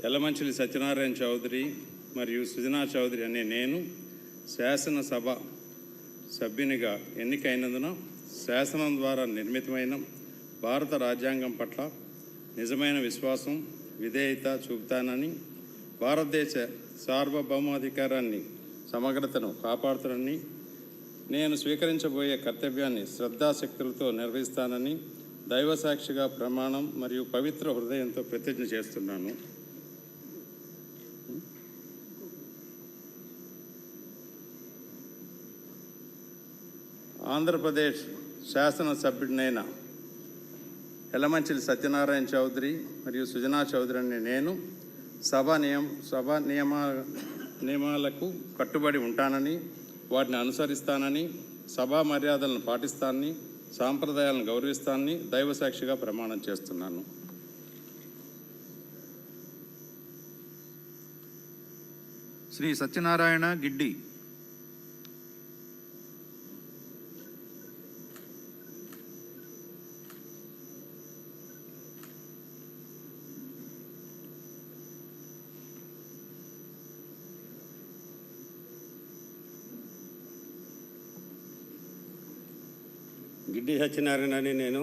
యలమంచిలి సత్యనారాయణ చౌదరి మరియు సుజనా చౌదరి అనే నేను శాసనసభ సభ్యునిగా ఎన్నికైనందున శాసనం ద్వారా నిర్మితమైన భారత రాజ్యాంగం పట్ల నిజమైన విశ్వాసం, విధేయత చూపుతానని, భారతదేశ సార్వభౌమాధికారాన్ని, సమగ్రతను కాపాడుతానని, నేను స్వీకరించబోయే కర్తవ్యాన్ని శ్రద్ధాశక్తులతో నిర్వహిస్తానని దైవసాక్షిగా ప్రమాణం మరియు పవిత్ర హృదయంతో ప్రతిజ్ఞ చేస్తున్నాను. ఆంధ్రప్రదేశ్ శాసనసభ్యుడినైన యలమంచిలి సత్యనారాయణ చౌదరి మరియు సుజనా చౌదరి అనే నేను సభ నియమాలకు కట్టుబడి ఉంటానని, వాటిని అనుసరిస్తానని, సభా మర్యాదలను పాటిస్తానని, సాంప్రదాయాలను గౌరవిస్తానని దైవసాక్షిగా ప్రమాణం చేస్తున్నాను. శ్రీ సత్యనారాయణ గిడ్డి. గిడ్డి సత్యనారాయణ అని నేను